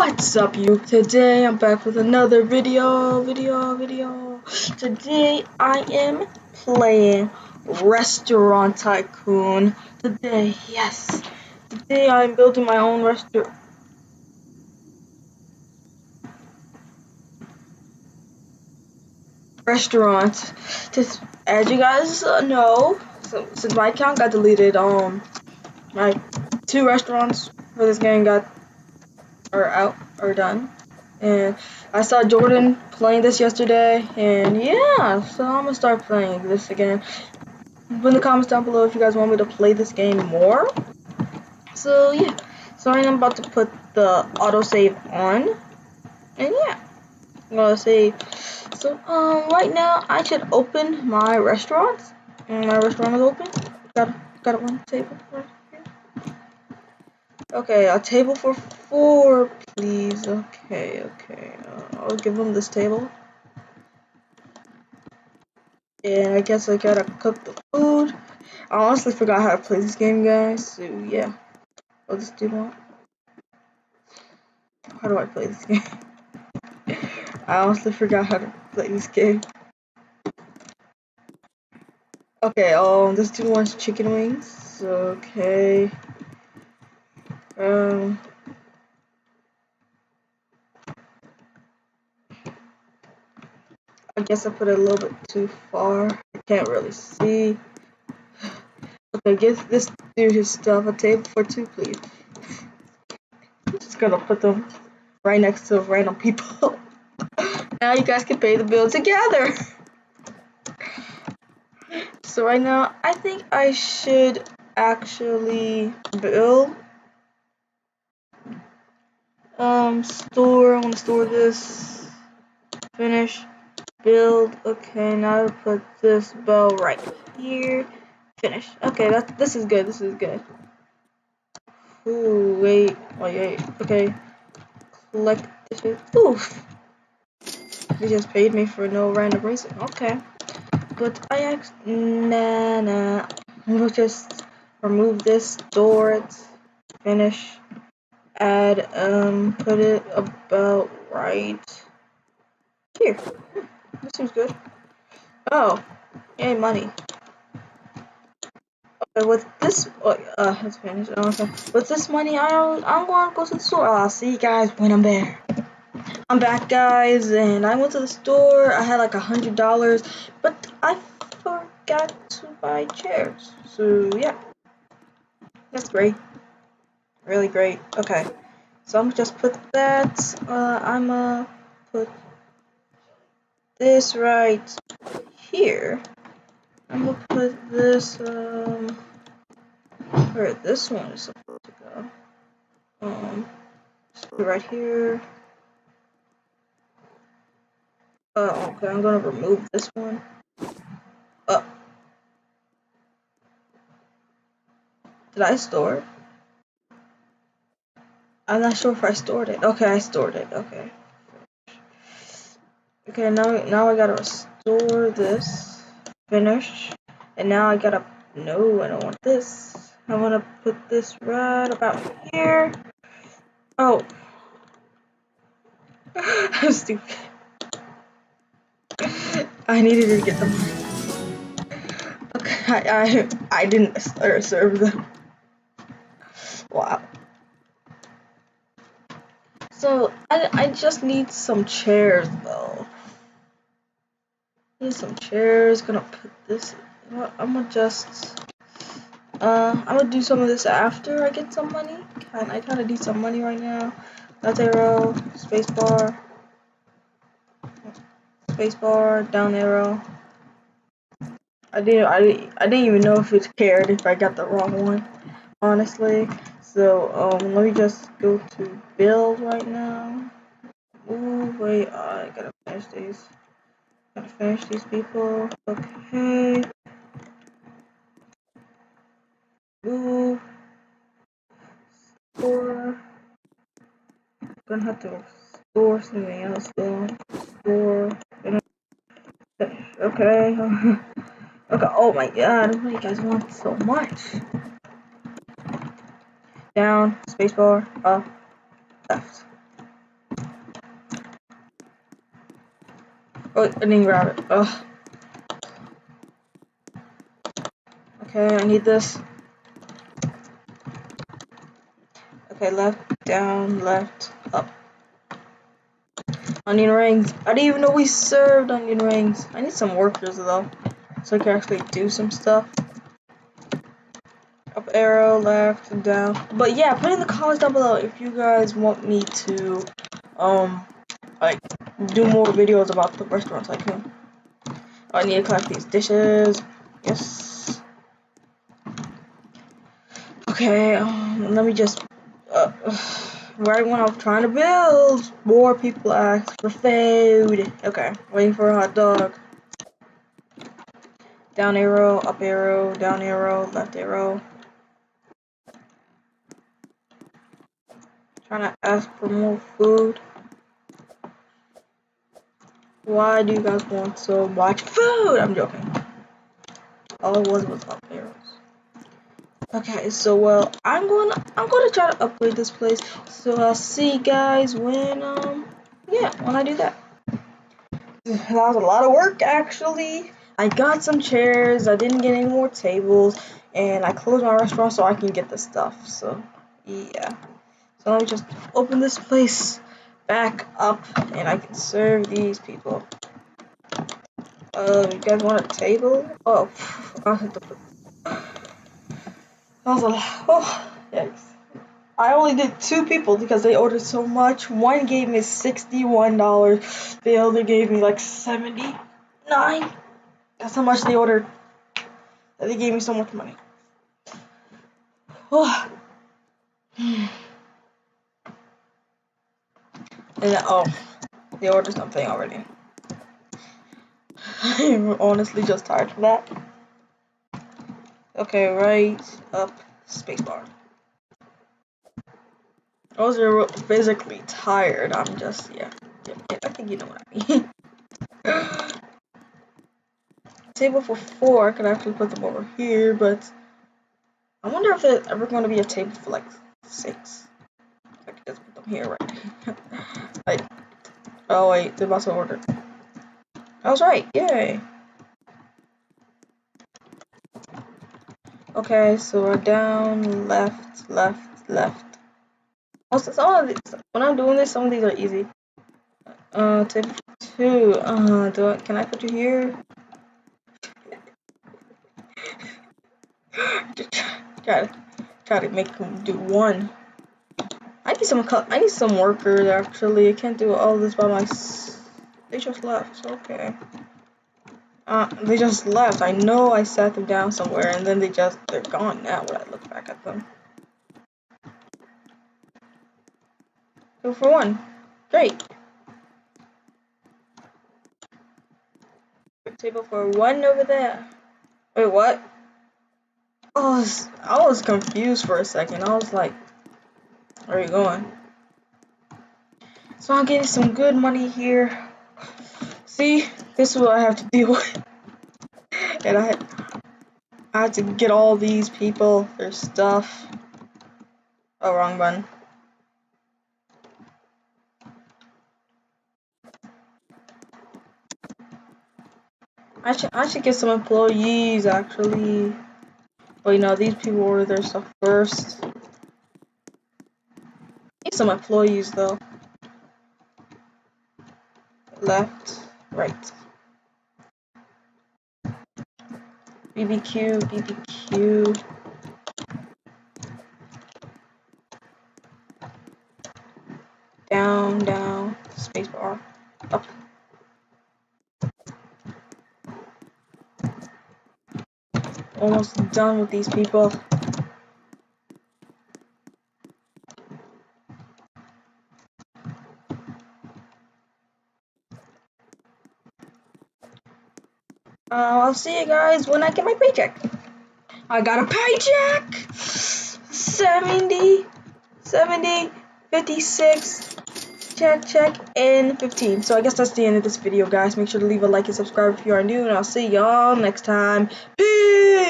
What's up, you? Today I'm back with another video. Today I am playing Restaurant Tycoon. Today I'm building my own restaurant. Just as you guys know, since my account got deleted, my 2 restaurants for this game are done. And I saw Jordan playing this yesterday, and yeah, so I'm gonna start playing this again. Put in the comments down below if you guys want me to play this game more. So yeah, so I'm about to put the autosave on, and yeah, I'm gonna save. So right now I should open my restaurant. And my restaurant is open. Got one table right here. Okay, a table for 4, please. Okay. I'll give them this table. And I guess I gotta cook the food. I honestly forgot how to play this game, guys. So yeah, I'll just do that. How do I play this game? I honestly forgot how to play this game. Okay, this dude wants chicken wings. Okay. I guess I put it a little bit too far. I can't really see. Okay, give this dude his stuff. A table for 2, please. I'm just gonna put them right next to random people. Now you guys can pay the bill together. So right now, I think I should actually build. Store. I want to store this. Finish. Build. Okay, now I put this bell right here. Finish. Okay, this is good. Ooh, wait. Okay. Collect this shit. Oof. They just paid me for no random reason. Okay. But nah. We'll just remove this, store it, finish, add, put it about right here. That seems good. Oh, yay, money. Okay, with this, it's finished. Okay. With this money, I'm going to go to the store. I'll see you guys when I'm there. I'm back, guys, and I went to the store. I had like $100, but I forgot to buy chairs. So yeah, that's great, really great. Okay, so I'm gonna just put that. I'm gonna put this right here. I'm gonna put this where this one is supposed to go. Just put it right here. Okay, I'm gonna remove this one. Did I store it? I'm not sure if I stored it. Okay, I stored it. Okay. Okay, now I gotta restore this. Finish. And now I gotta. No, I don't want this. I wanna put this right about here. Oh. I'm stupid. I needed to get them. Okay, I didn't serve them. Wow. So I just need some chairs though. Need some chairs. Gonna put this. I'm gonna do some of this after I get some money. I kind of need some money right now. Left arrow, spacebar, down arrow. I didn't even know if it cared if I got the wrong one, honestly. So let me just go to build right now. Ooh, wait, I gotta finish these. Gotta finish these people. Okay. Ooh. Store. Gonna have to store something else though. Store. Finish. Okay. Okay. Oh my god. Why do you guys want so much? Down. Spacebar. Up. Left. Oh, I didn't grab it. Ugh. Okay, I need this. Okay, left, down, left, up. Onion rings. I didn't even know we served onion rings. I need some workers though, so I can actually do some stuff. Up arrow, left, down. But yeah, put in the comments down below if you guys want me to, like, do more videos about the restaurant tycoon. I need to collect these dishes. Yes. Okay, let me just, right when I'm trying to build, more people ask for food. Okay, waiting for a hot dog. Down arrow, up arrow, down arrow, left arrow. Trying to ask for more food. Why do you guys want so much food? I'm joking. All it was up arrows. Okay, so well, I'm gonna try to upgrade this place. So I'll see you guys when when I do that. That was a lot of work actually. I got some chairs. I didn't get any more tables, and I closed my restaurant so I can get the stuff. So yeah. So let me just open this place back up, and I can serve these people. You guys want a table? Oh, I hit the. That was a lot. Oh, yikes. I only did 2 people because they ordered so much. One gave me $61. The other gave me like 79. That's how much they ordered. They gave me so much money. Oh. And they ordered something already. I'm honestly just tired of that. Okay, right, up, spacebar. I was physically tired. I'm just, yeah, I think you know what I mean. Table for 4, I could actually put them over here, but I wonder if there's ever going to be a table for like 6. I could just put them here, right? Like, oh wait, they're about to order. I was right, yay. Okay, so we're down, left, left, left. Also, some of these, when I'm doing this, some of these are easy. Table 2. Can I put you here? Try to make them do 1. I need some workers actually. I can't do all this by myself. They just left. Okay. They just left. I know I sat them down somewhere, and then they're gone now when I look back at them. 2 for 1. Great. Table for 1 over there. Wait, what? Oh, I was confused for a second. I was like, where are you going? So I'm getting some good money here. See, this is what I have to deal with. And I had to get all these people their stuff. Oh, wrong button. I should get some employees actually. Wait, no, these people order their stuff first. Need some employees though. Left, right. BBQ, BBQ. Down, down, spacebar, up. Almost done with these people. I'll see you guys when I get my paycheck. I got a paycheck! 70, 56, check, and 15. So I guess that's the end of this video, guys. Make sure to leave a like and subscribe if you are new, and I'll see y'all next time. Peace!